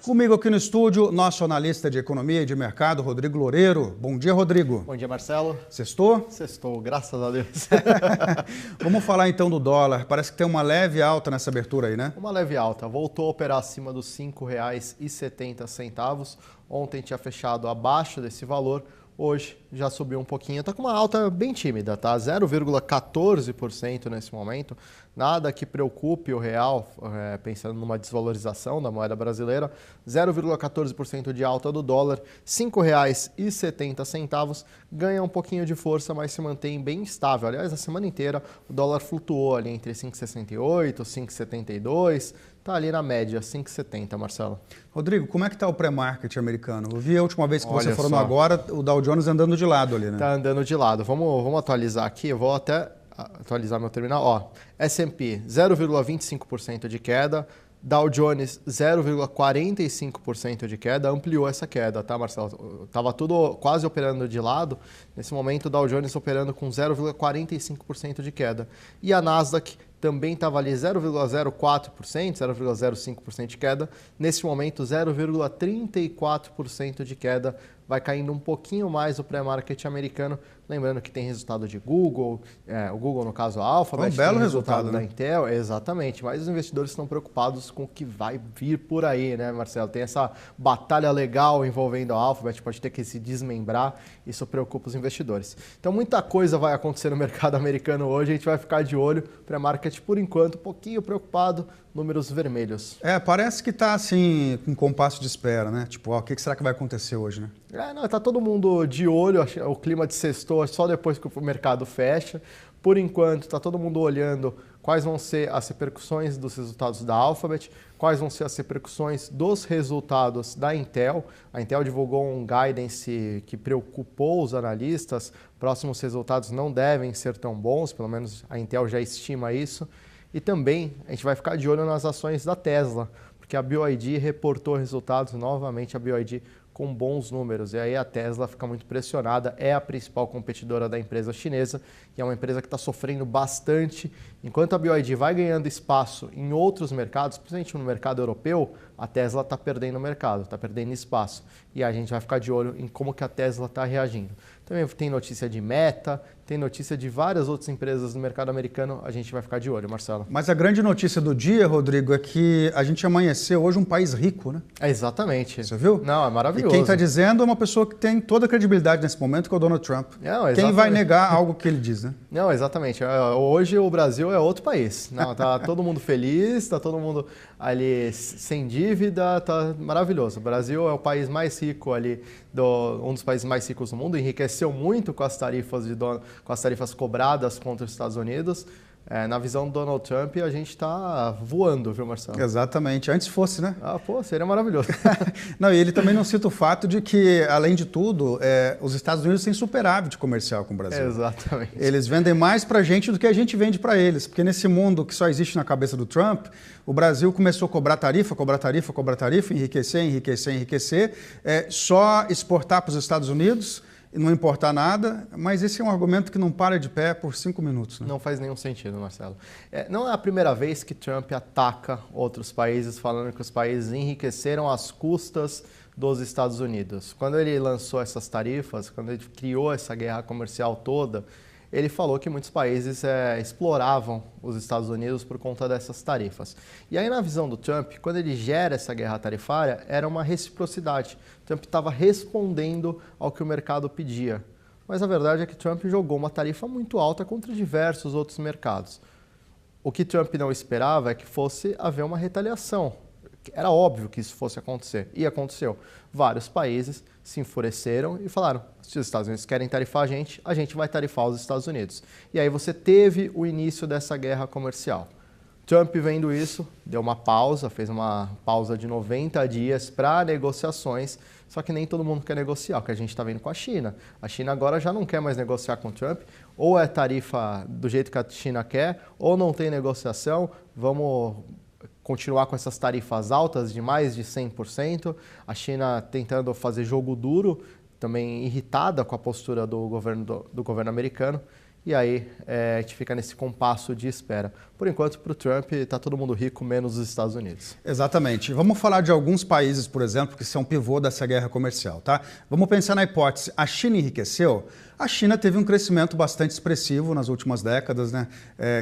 Comigo aqui no estúdio, nosso analista de economia e de mercado, Rodrigo Loureiro. Bom dia, Rodrigo. Bom dia, Marcelo. Sextou? Sextou, graças a Deus. Vamos falar então do dólar. Parece que tem uma leve alta nessa abertura aí, né? Uma leve alta. Voltou a operar acima dos R$ 5,70. Ontem tinha fechado abaixo desse valor. Hoje já subiu um pouquinho, está com uma alta bem tímida, tá? 0,14% nesse momento. Nada que preocupe o real, pensando numa desvalorização da moeda brasileira. 0,14% de alta do dólar, R$ 5,70. Ganha um pouquinho de força, mas se mantém bem estável. Aliás, a semana inteira o dólar flutuou ali entre 5,68 e 5,72. Está ali na média, 5,70, Marcelo. Rodrigo, como é que está o pré-market americano? Eu vi a última vez que Olha você falou só. agora, o Dow Jones andando de lado ali, né? Está andando de lado. Vamos atualizar aqui, eu vou até atualizar meu terminal. Ó, S&P 0,25% de queda, Dow Jones 0,45% de queda, ampliou essa queda, tá, Marcelo? Estava tudo quase operando de lado, nesse momento o Dow Jones operando com 0,45% de queda. E a Nasdaq também estava ali 0,04%, 0,05% de queda, nesse momento 0,34% de queda, vai caindo um pouquinho mais o pré-market americano, lembrando que tem resultado de Google, o Google no caso a Alphabet, um belo tem resultado, da né? Intel, exatamente, mas os investidores estão preocupados com o que vai vir por aí, né, Marcelo? Tem essa batalha legal envolvendo a Alphabet, pode ter que se desmembrar, isso preocupa os investidores. Então muita coisa vai acontecer no mercado americano hoje, a gente vai ficar de olho, pré-market por enquanto um pouquinho preocupado, números vermelhos. Parece que está assim, com compasso de espera, né? Tipo, ó, o que será que vai acontecer hoje, né? Tá todo mundo de olho, o clima de sextou só depois que o mercado fecha. Por enquanto, está todo mundo olhando quais vão ser as repercussões dos resultados da Alphabet, quais vão ser as repercussões dos resultados da Intel. A Intel divulgou um guidance que preocupou os analistas, próximos resultados não devem ser tão bons, pelo menos a Intel já estima isso. E também a gente vai ficar de olho nas ações da Tesla, porque a BYD reportou resultados, novamente a BYD com bons números. E aí a Tesla fica muito pressionada, é a principal competidora da empresa chinesa e é uma empresa que está sofrendo bastante. Enquanto a BYD vai ganhando espaço em outros mercados, principalmente no mercado europeu, a Tesla está perdendo mercado, está perdendo espaço. E a gente vai ficar de olho em como que a Tesla está reagindo. Também tem notícia de Meta, tem notícia de várias outras empresas no mercado americano, a gente vai ficar de olho, Marcelo. Mas a grande notícia do dia, Rodrigo, é que a gente amanheceu hoje um país rico, né? Exatamente. Você viu? Não, é maravilhoso. E quem está dizendo é uma pessoa que tem toda a credibilidade nesse momento, que é o Donald Trump. Não, quem vai negar algo que ele diz, né? Não, exatamente. Hoje o Brasil é outro país. Não, tá todo mundo feliz, tá todo mundo ali sem dívida, tá maravilhoso. O Brasil é o país mais rico ali, um dos países mais ricos do mundo, enriqueceu muito com as tarifas cobradas contra os Estados Unidos. Na visão do Donald Trump, a gente está voando, viu, Marcelo? Exatamente. Antes fosse, né? Seria maravilhoso. Não, e ele também não cita o fato de que, além de tudo, os Estados Unidos têm superávit comercial com o Brasil. Exatamente. Eles vendem mais para a gente do que a gente vende para eles, porque nesse mundo que só existe na cabeça do Trump, o Brasil começou a cobrar tarifa, enriquecer, só exportar para os Estados Unidos, e não importar nada, mas esse é um argumento que não para de pé por 5 minutos. Né? Não faz nenhum sentido, Marcelo. Não é a primeira vez que Trump ataca outros países, falando que os países enriqueceram às custas dos Estados Unidos. Quando ele lançou essas tarifas, quando ele criou essa guerra comercial toda, ele falou que muitos países exploravam os Estados Unidos por conta dessas tarifas. E aí, na visão do Trump, quando ele gera essa guerra tarifária, era uma reciprocidade. Trump estava respondendo ao que o mercado pedia. Mas a verdade é que Trump jogou uma tarifa muito alta contra diversos outros mercados. O que Trump não esperava é que fosse haver uma retaliação. Era óbvio que isso fosse acontecer, e aconteceu. Vários países se enfureceram e falaram, se os Estados Unidos querem tarifar a gente vai tarifar os Estados Unidos. E aí você teve o início dessa guerra comercial. Trump, vendo isso, deu uma pausa, fez uma pausa de 90 dias para negociações, só que nem todo mundo quer negociar, o que a gente está vendo com a China. A China agora já não quer mais negociar com o Trump, ou é tarifa do jeito que a China quer, ou não tem negociação, vamos continuar com essas tarifas altas de mais de 100%, a China tentando fazer jogo duro, também irritada com a postura do governo americano. e aí a gente fica nesse compasso de espera. Por enquanto, para o Trump, está todo mundo rico, menos os Estados Unidos. Exatamente. Vamos falar de alguns países, por exemplo, que são pivô dessa guerra comercial, tá? Vamos pensar na hipótese, a China enriqueceu? A China teve um crescimento bastante expressivo nas últimas décadas, né?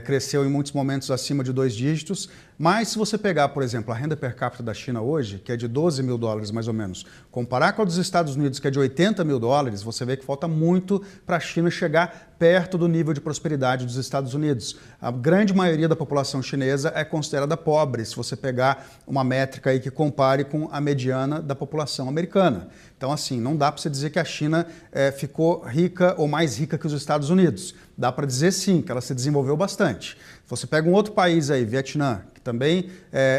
Cresceu em muitos momentos acima de 2 dígitos, mas se você pegar, por exemplo, a renda per capita da China hoje, que é de 12 mil dólares mais ou menos, comparar com a dos Estados Unidos, que é de 80 mil dólares, você vê que falta muito para a China chegar perto do nível de prosperidade dos Estados Unidos. A grande maioria da população chinesa é considerada pobre, se você pegar uma métrica aí que compare com a mediana da população americana. Então, assim, não dá para você dizer que a China ficou rica ou mais rica que os Estados Unidos. Dá para dizer sim, que ela se desenvolveu bastante. Se você pega um outro país aí, Vietnã, que também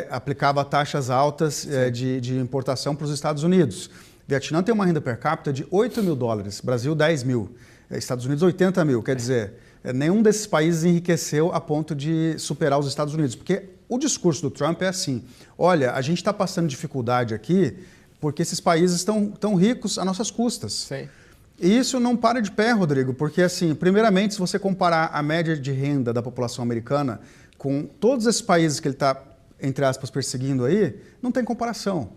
aplicava taxas altas de importação para os Estados Unidos. Vietnã tem uma renda per capita de 8 mil dólares, Brasil 10 mil, Estados Unidos 80 mil, quer dizer, nenhum desses países enriqueceu a ponto de superar os Estados Unidos, porque o discurso do Trump é assim, olha, a gente está passando dificuldade aqui porque esses países estão tão ricos às nossas custas. Sim. E isso não para de pé, Rodrigo, porque assim, primeiramente, se você comparar a média de renda da população americana com todos esses países que ele está, entre aspas, perseguindo aí, não tem comparação.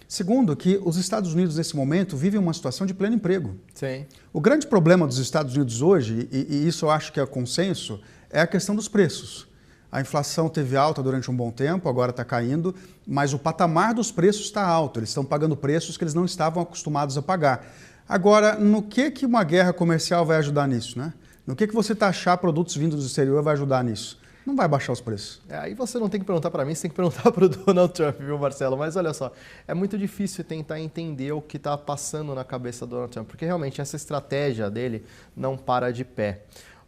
Segundo, que os Estados Unidos, nesse momento, vivem uma situação de pleno emprego. Sim. O grande problema dos Estados Unidos hoje, e isso eu acho que é consenso, é a questão dos preços. A inflação teve alta durante um bom tempo, agora está caindo, mas o patamar dos preços está alto. Eles estão pagando preços que eles não estavam acostumados a pagar. Agora, no que uma guerra comercial vai ajudar nisso, né? No que você taxar produtos vindos do exterior vai ajudar nisso? Não vai baixar os preços. Aí você não tem que perguntar para mim, você tem que perguntar para o Donald Trump, viu, Marcelo? Mas olha só, é muito difícil tentar entender o que está passando na cabeça do Donald Trump, porque realmente essa estratégia dele não para de pé.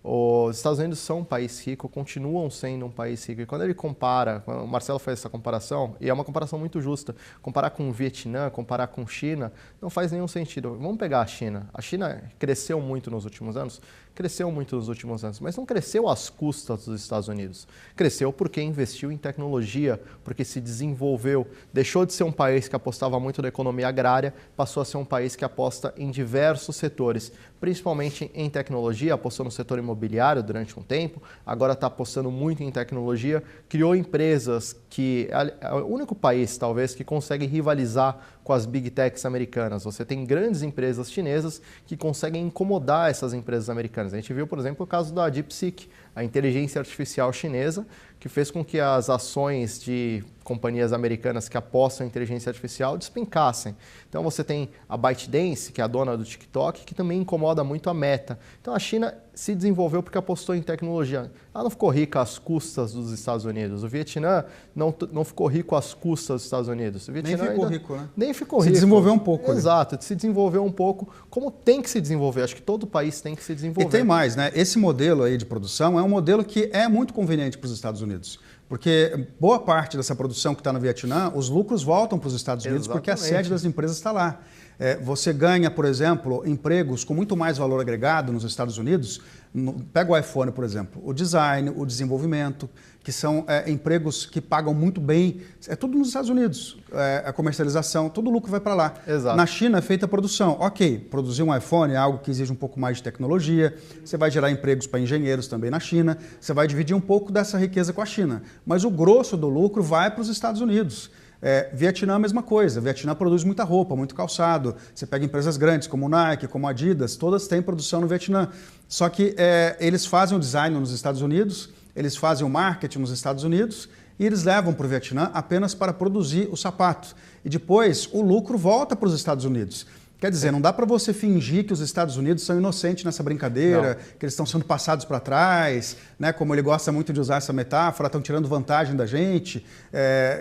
Os Estados Unidos são um país rico, continuam sendo um país rico. E quando ele compara, o Marcelo faz essa comparação, e é uma comparação muito justa, comparar com o Vietnã, comparar com China, não faz nenhum sentido. Vamos pegar a China. A China cresceu muito nos últimos anos, mas não cresceu às custas dos Estados Unidos. Cresceu porque investiu em tecnologia, porque se desenvolveu, deixou de ser um país que apostava muito na economia agrária, passou a ser um país que aposta em diversos setores, principalmente em tecnologia, apostou no setor imobiliário durante um tempo, agora está apostando muito em tecnologia, criou empresas que é o único país, talvez, que consegue rivalizar com as big techs americanas. Você tem grandes empresas chinesas que conseguem incomodar essas empresas americanas. A gente viu, por exemplo, o caso da DeepSeek, a inteligência artificial chinesa, que fez com que as ações de companhias americanas que apostam em inteligência artificial despencassem. Então você tem a ByteDance, que é a dona do TikTok, que também incomoda muito a Meta. Então a China se desenvolveu porque apostou em tecnologia. Ela não ficou rica às custas dos Estados Unidos. O Vietnã não ficou rico às custas dos Estados Unidos. O Vietnã nem ficou rico, né? Nem ficou rico. Se desenvolveu um pouco. Exato, se desenvolveu um pouco, como tem que se desenvolver. Acho que todo país tem que se desenvolver. E tem mais, né? Esse modelo aí de produção é um modelo que é muito conveniente para os Estados Unidos. Porque boa parte dessa produção que está no Vietnã, os lucros voltam para os Estados Unidos. Exatamente. Porque a sede das empresas está lá. Você ganha, por exemplo, empregos com muito mais valor agregado nos Estados Unidos. Pega o iPhone, por exemplo, o design, o desenvolvimento, que são empregos que pagam muito bem. É tudo nos Estados Unidos. A comercialização, todo o lucro vai para lá. Exato. Na China é feita a produção. Ok, produzir um iPhone é algo que exige um pouco mais de tecnologia. Você vai gerar empregos para engenheiros também na China. Você vai dividir um pouco dessa riqueza com a China. Mas o grosso do lucro vai para os Estados Unidos. Vietnã a mesma coisa. Vietnã produz muita roupa, muito calçado. Você pega empresas grandes como Nike, como Adidas, todas têm produção no Vietnã. Só que eles fazem o design nos Estados Unidos, eles fazem o marketing nos Estados Unidos e eles levam para o Vietnã apenas para produzir o sapato. E depois o lucro volta para os Estados Unidos. Quer dizer, não dá para você fingir que os Estados Unidos são inocentes nessa brincadeira, que eles estão sendo passados para trás, né? Como ele gosta muito de usar essa metáfora, estão tirando vantagem da gente.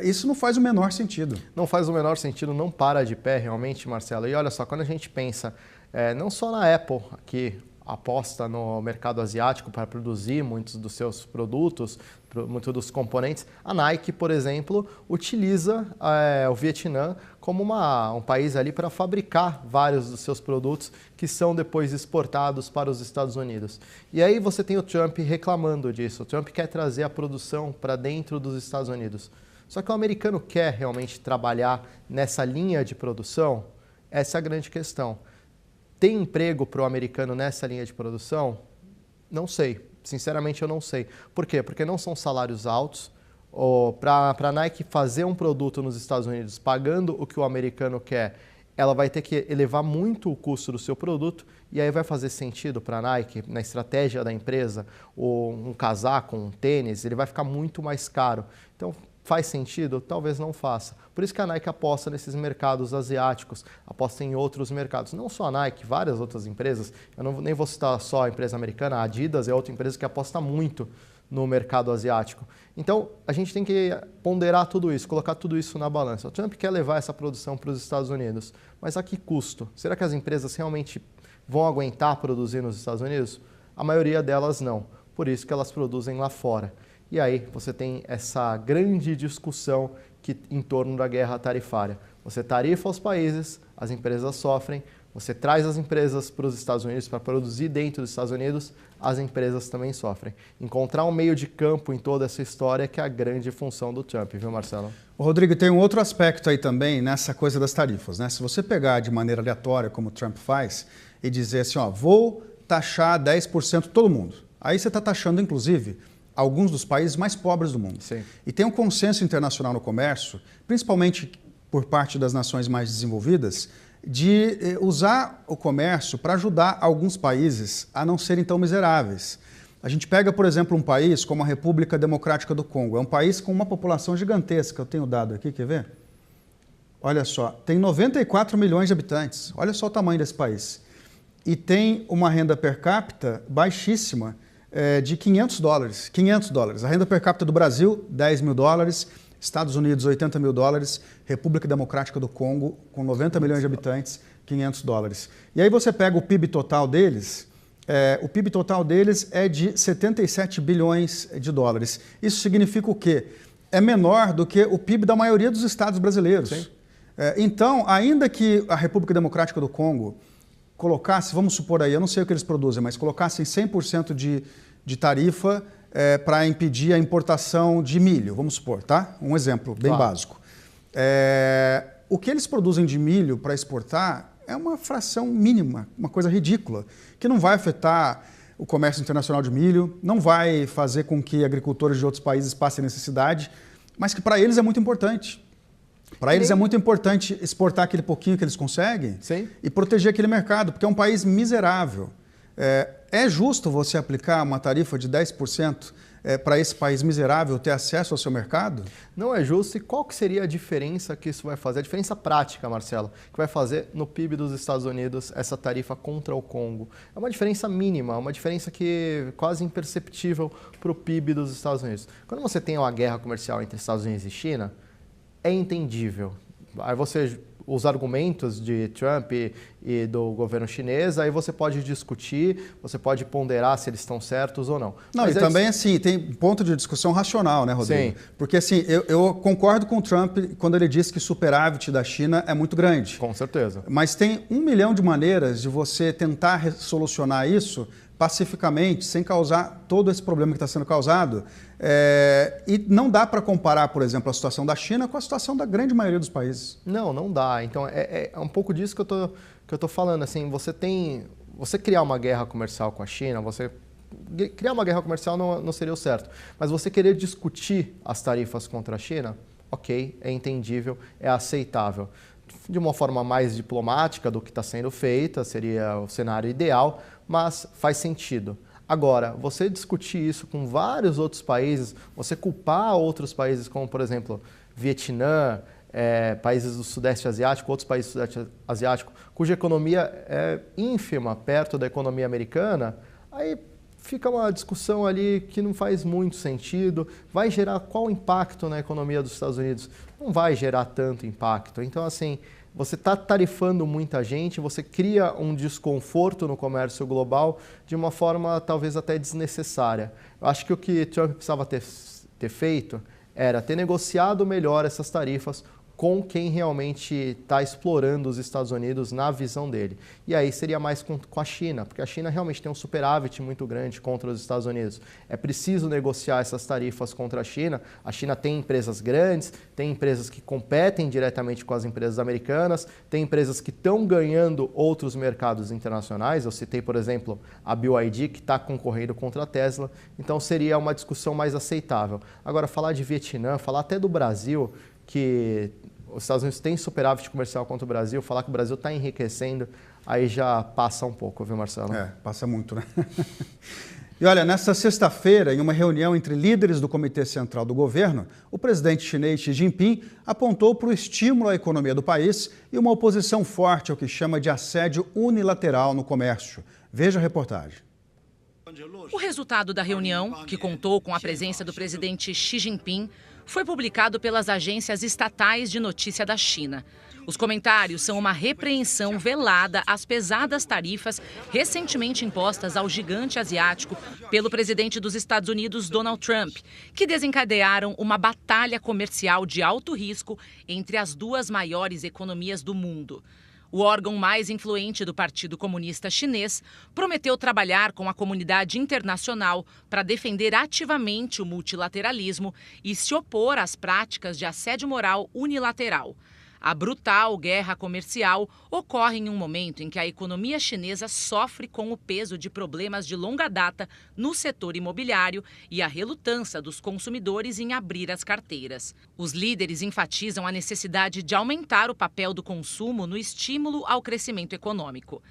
Isso não faz o menor sentido. Não faz o menor sentido, não para de pé realmente, Marcelo. E olha só, quando a gente pensa não só na Apple, que aposta no mercado asiático para produzir muitos dos seus produtos, muitos dos componentes. A Nike, por exemplo, utiliza o Vietnã como um país ali para fabricar vários dos seus produtos que são depois exportados para os Estados Unidos. E aí você tem o Trump reclamando disso. O Trump quer trazer a produção para dentro dos Estados Unidos. Só que o americano quer realmente trabalhar nessa linha de produção? Essa é a grande questão. Tem emprego para o americano nessa linha de produção? Não sei. Sinceramente, eu não sei. Por quê? Porque não são salários altos. Para a Nike fazer um produto nos Estados Unidos pagando o que o americano quer, ela vai ter que elevar muito o custo do seu produto e aí vai fazer sentido para a Nike, na estratégia da empresa, um casaco, um tênis, ele vai ficar muito mais caro. Então, faz sentido? Talvez não faça. Por isso que a Nike aposta nesses mercados asiáticos, aposta em outros mercados. Não só a Nike, várias outras empresas. Eu nem vou citar só a empresa americana, a Adidas é outra empresa que aposta muito no mercado asiático. Então, a gente tem que ponderar tudo isso, colocar tudo isso na balança. O Trump quer levar essa produção para os Estados Unidos, mas a que custo? Será que as empresas realmente vão aguentar produzir nos Estados Unidos? A maioria delas não, por isso que elas produzem lá fora. E aí você tem essa grande discussão em torno da guerra tarifária. Você tarifa os países, as empresas sofrem, você traz as empresas para os Estados Unidos para produzir dentro dos Estados Unidos, as empresas também sofrem. Encontrar um meio de campo em toda essa história que é a grande função do Trump, viu, Marcelo? Rodrigo, tem um outro aspecto aí também nessa coisa das tarifas, né? Se você pegar de maneira aleatória, como o Trump faz, e dizer assim, ó, vou taxar 10% todo mundo. Aí você está taxando, inclusive, alguns dos países mais pobres do mundo. Sim. E tem um consenso internacional no comércio, principalmente por parte das nações mais desenvolvidas, de usar o comércio para ajudar alguns países a não serem tão miseráveis. A gente pega, por exemplo, um país como a República Democrática do Congo. É um país com uma população gigantesca. Eu tenho dado aqui, quer ver? Olha só, tem 94 milhões de habitantes. Olha só o tamanho desse país. E tem uma renda per capita baixíssima, de $500. $500. A renda per capita do Brasil, $10 mil. Estados Unidos, $80 mil. República Democrática do Congo, com 90 milhões de habitantes, $500. E aí você pega o PIB total deles, o PIB total deles é de 77 bilhões de dólares. Isso significa o quê? É menor do que o PIB da maioria dos estados brasileiros. Então, ainda que a República Democrática do Congo colocasse, vamos supor aí, eu não sei o que eles produzem, mas colocassem 100% de tarifa para impedir a importação de milho, vamos supor, tá? Um exemplo bem básico. O que eles produzem de milho para exportar é uma fração mínima, uma coisa ridícula, que não vai afetar o comércio internacional de milho, não vai fazer com que agricultores de outros países passem necessidade, mas que para eles é muito importante. Para eles é muito importante exportar aquele pouquinho que eles conseguem e proteger aquele mercado, porque é um país miserável. É justo você aplicar uma tarifa de 10% para esse país miserável ter acesso ao seu mercado? Não é justo. E qual que seria a diferença que isso vai fazer? A diferença prática, Marcelo, que vai fazer no PIB dos Estados Unidos essa tarifa contra o Congo? É uma diferença mínima, uma diferença que é quase imperceptível para o PIB dos Estados Unidos. Quando você tem uma guerra comercial entre Estados Unidos e China, é entendível. Aí você, os argumentos de Trump e do governo chinês, aí você pode discutir, você pode ponderar se eles estão certos ou não. Não, mas e também assim, tem ponto de discussão racional, né, Rodrigo? Sim. Porque assim, eu concordo com o Trump quando ele diz que o superávit da China é muito grande. Com certeza. Mas tem 1 milhão de maneiras de você tentar solucionar isso pacificamente, sem causar todo esse problema que está sendo causado. E não dá para comparar, por exemplo, a situação da China com a situação da grande maioria dos países. Não dá. Então, é um pouco disso que eu tô falando. Assim, você criar uma guerra comercial com a China, criar uma guerra comercial não seria o certo. Mas você querer discutir as tarifas contra a China, ok, é entendível, é aceitável. De uma forma mais diplomática do que está sendo feita, seria o cenário ideal, mas faz sentido. Agora, você discutir isso com vários outros países, você culpar outros países como, por exemplo, Vietnã, países do Sudeste Asiático, outros países do Sudeste Asiático, cuja economia é ínfima perto da economia americana, aí fica uma discussão ali que não faz muito sentido. Vai gerar qual impacto na economia dos Estados Unidos? Não vai gerar tanto impacto. Então, assim, você está tarifando muita gente, você cria um desconforto no comércio global de uma forma talvez até desnecessária. Eu acho que o que Trump precisava ter feito era ter negociado melhor essas tarifas com quem realmente está explorando os Estados Unidos na visão dele. E aí seria mais com a China, porque a China realmente tem um superávit muito grande contra os Estados Unidos. É preciso negociar essas tarifas contra a China. A China tem empresas grandes, tem empresas que competem diretamente com as empresas americanas, tem empresas que estão ganhando outros mercados internacionais. Eu citei, por exemplo, a BYD, que está concorrendo contra a Tesla. Então seria uma discussão mais aceitável. Agora, falar de Vietnã, falar até do Brasil, que os Estados Unidos têm superávit comercial contra o Brasil, falar que o Brasil está enriquecendo, aí já passa um pouco, viu, Marcelo? Passa muito, né? E olha, nesta sexta-feira, em uma reunião entre líderes do Comitê Central do Governo, o presidente chinês Xi Jinping apontou para o estímulo à economia do país e uma oposição forte ao que chama de assédio unilateral no comércio. Veja a reportagem. O resultado da reunião, que contou com a presença do presidente Xi Jinping, foi publicado pelas agências estatais de notícia da China. Os comentários são uma repreensão velada às pesadas tarifas recentemente impostas ao gigante asiático pelo presidente dos Estados Unidos, Donald Trump, que desencadearam uma batalha comercial de alto risco entre as duas maiores economias do mundo. O órgão mais influente do Partido Comunista Chinês prometeu trabalhar com a comunidade internacional para defender ativamente o multilateralismo e se opor às práticas de assédio moral unilateral. A brutal guerra comercial ocorre em um momento em que a economia chinesa sofre com o peso de problemas de longa data no setor imobiliário e a relutância dos consumidores em abrir as carteiras. Os líderes enfatizam a necessidade de aumentar o papel do consumo no estímulo ao crescimento econômico.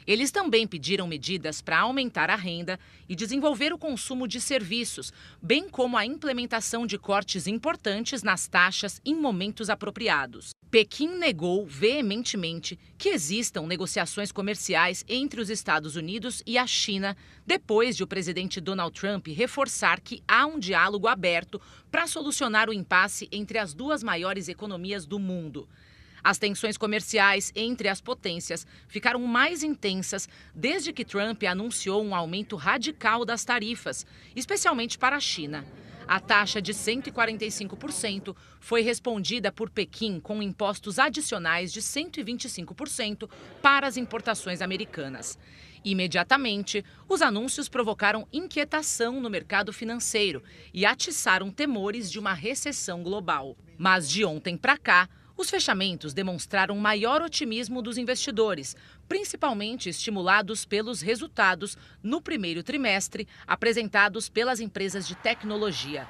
Eles também pediram medidas para aumentar a renda e desenvolver o consumo de serviços, bem como a implementação de cortes importantes nas taxas em momentos apropriados. Pequim negou veementemente que existam negociações comerciais entre os Estados Unidos e a China, depois de o presidente Donald Trump reforçar que há um diálogo aberto para solucionar o impasse entre as duas maiores economias do mundo. As tensões comerciais entre as potências ficaram mais intensas desde que Trump anunciou um aumento radical das tarifas, especialmente para a China. A taxa de 145% foi respondida por Pequim com impostos adicionais de 125% para as importações americanas. Imediatamente, os anúncios provocaram inquietação no mercado financeiro e atiçaram temores de uma recessão global. Mas de ontem para cá, os fechamentos demonstraram maior otimismo dos investidores, principalmente estimulados pelos resultados no primeiro trimestre apresentados pelas empresas de tecnologia.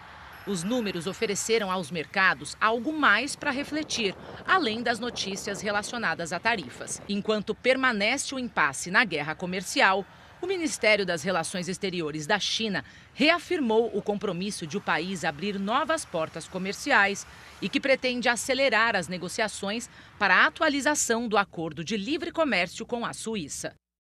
Os números ofereceram aos mercados algo mais para refletir, além das notícias relacionadas a tarifas. Enquanto permanece o impasse na guerra comercial, o Ministério das Relações Exteriores da China reafirmou o compromisso de o país abrir novas portas comerciais e que pretende acelerar as negociações para a atualização do acordo de livre comércio com a Suíça.